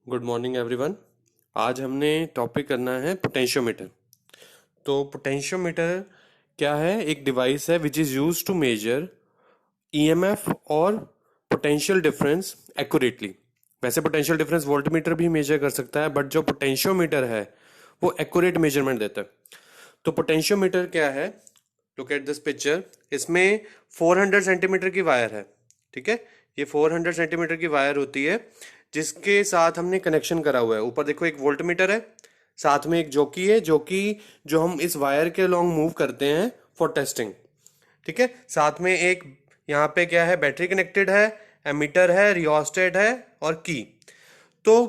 Good morning everyone. आज हमने topic करना है पोटेंशियोमीटर। तो पोटेंशियोमीटर क्या है? एक डिवाइस है which is use to measure EMF और पोटेंशियल डिफरेंस एक्यूरेटली। वैसे पोटेंशियल डिफरेंस वोल्टमीटर भी मेजर कर सकता है, बट जो पोटेंशियोमीटर है वो एक्यूरेट मेजरमेंट देता है। तो पोटेंशियोमीटर क्या है? Look at this picture. इसमें 400 सेंटीमीटर की वायर है, ठीक है। ये 400 सेंटीमीटर की वायर होती है जिसके साथ हमने कनेक्शन करा हुआ है। ऊपर देखो एक वोल्टमीटर है, साथ में एक जॉकी है, जो हम इस वायर के लॉन्ग मूव करते हैं फॉर टेस्टिंग, ठीक है। साथ में एक यहाँ पे क्या है, बैटरी कनेक्टेड है, एमीटर है, रियोस्टेट है और की। तो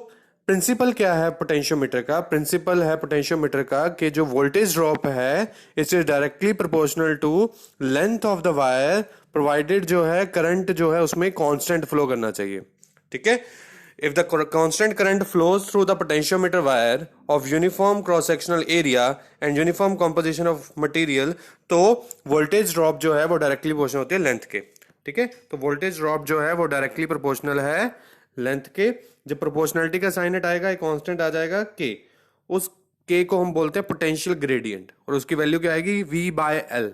प्रिंसिपल क्या है पोटेंशियोमीटर का? प्रिंसिपल है पोटेंशियोमीटर का कि जो वोल्टेज ड्रॉप है it is directly proportional to length of the wire, provided जो है करंट जो है उसमें कांस्टेंट फ्लो करना चाहिए, ठीक है। If the constant current flows through the potentiometer wire of uniform cross-sectional area and uniform composition of material, तो वोल्टेज ड्रॉप जो है वो डायरेक्टली प्रोपोर्शनल होती है लेंथ के, ठीक है। तो वोल्टेज ड्रॉप जो है वो डायरेक्टली प्रोपोर्शनल है लेंथ के। जब प्रोपोर्शनलिटी का साइन हट आएगा, एक कांस्टेंट आ जाएगा के, उस के को हम बोलते हैं पोटेंशियल ग्रेडियंट, और उसकी वैल्यू क्या आएगी? V बाय एल,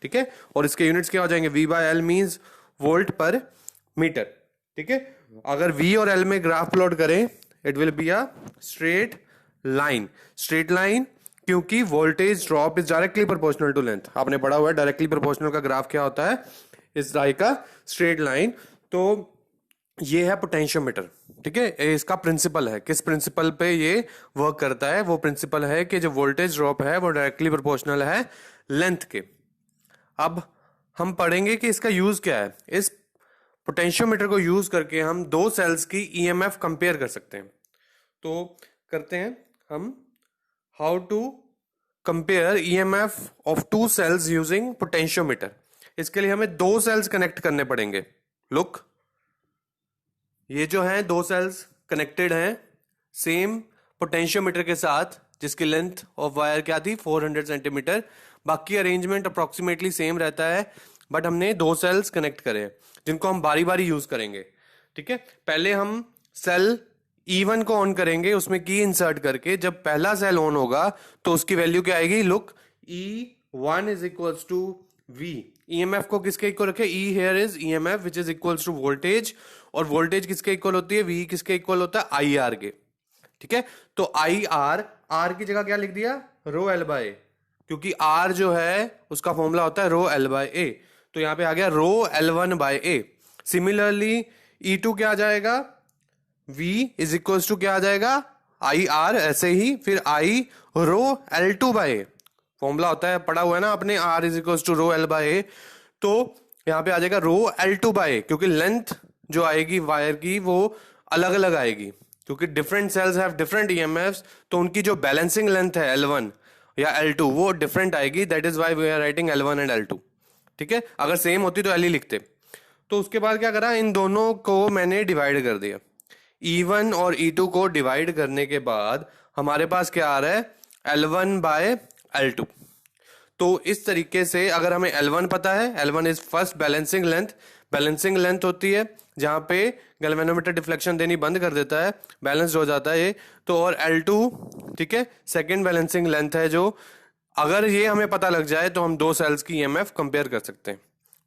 ठीक है। और इसके यूनिट्स क्या हो जाएंगे? V by L means volt per metre, ठीक है। अगर V और L में ग्राफ प्लॉट करें, it will be a straight line. Straight line क्योंकि voltage drop is directly proportional to length. आपने पढ़ा हुआ है डायरेक्टली प्रोपोर्शनल का ग्राफ क्या होता है, इस लाइक का स्ट्रेट लाइन। तो ये है पोटेंशियोमीटर, ठीक है। इसका प्रिंसिपल है, किस प्रिंसिपल पे ये वर्क करता है? वो प्रिंसिपल है कि जो वोल्टेज ड्रॉप है वो डायरेक्टली प्रोपोर्शनल है लेंथ के। अब हम पढ़ेंगे कि इसका यूज क्या है। इस पोटेंशियोमीटर को यूज करके हम दो सेल्स की ईएमएफ कंपेयर कर सकते हैं। तो करते हैं हम how to compare EMF of two cells using potentiometer. इसके लिए हमें दो सेल्स कनेक्ट करने पड़ेंगे। लुक, ये जो है दो सेल्स कनेक्टेड हैं सेम पोटेंशियोमीटर के साथ, जिसकी लेंथ ऑफ वायर क्या थी? 400 सेंटीमीटर। बाकी अरेंजमेंट अप्रोक्सीमेटली सेम रहता है, बट हमने दो सेल्स कनेक्ट करे हैं जिनको हम बारी बारी यूज करेंगे, ठीक है। पहले हम सेल E1 को ऑन करेंगे, उसमें की इंसर्ट करके। जब पहला सेल ऑन होगा तो उसकी वैल्यू क्या आएगी? Look, E1 is equals to V। EMF को किसके इक्वल रखे? E here is EMF which is equals to voltage, और वोल्टेज किसके इक्वल होती है? V किसके इक्वल होता है? IR के, ठीक है। तो IR, R की जगह क्या लिख दिया? रो एल बाय, क्योंकि R जो है उसका फॉर्मूला होता है रो एल बाय ए। तो यहां पे आ गया रो L1 बाय ए। सिमिलरली E2 क्या आ जाएगा? V इज इक्वल टू क्या आ जाएगा? IR, ऐसे ही फिर I rho L2 by A. Formula होता है, पढ़ा हुआ है ना आपने, R is equal to rho L by A. तो यहां पे आ जाएगा रो L2 बाय ए, क्योंकि लेंथ जो आएगी वायर की वो अलग अलग आएगी, क्योंकि different cells have different EMFs. तो उनकी जो बैलेंसिंग लेंथ है L1 या L2 वो डिफरेंट आएगी। That is why we are writing L1 and L2, ठीक है। अगर सेम होती तो L ही लिखते। तो उसके बाद क्या करा? इन दोनों को मैंने डिवाइड कर दिया। E1 और E2 को डिवाइड करने के बाद हमारे पास क्या आ रहा है? L1 bye L2। तो इस तरीके से अगर हमें L1 पता है, L1 is first balancing length. Balancing length होती है जहां पे गैल्वेनोमीटर डिफ्लेक्शन देनी बंद कर देता है, बैलेंस्ड हो जाता है ये। तो और L2, ठीक है, सेकंड बैलेंसिंग लेंथ है। जो अगर ये हमें पता लग जाए तो हम दो सेल्स की ईएमएफ कंपेयर कर सकते हैं,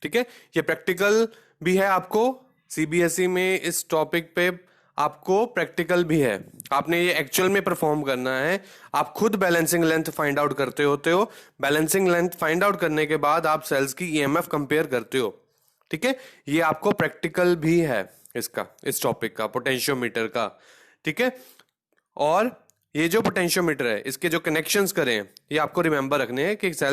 ठीक है। ये प्रैक्टिकल भी है, आपको सीबीएसई में इस टॉपिक पे आपको प्रैक्टिकल भी है। आपने ये एक्चुअल में परफॉर्म करना है। आप खुद बैलेंसिंग लेंथ फाइंड आउट करते होते हो। बैलेंसिंग लेंथ फाइंड आउट करने के बाद आप सेल्स की ईएमएफ कंपेयर करते हो, ठीक है। ये आपको प्रैक्टिकल भी है इसका, इस टॉपिक का, पोटेंशियोमीटर का, ठीक है। और ये जो पोटेंशियोमीटर है इसके जो कनेक्शंस करें ये आपको रिमेंबर रखने हैं कि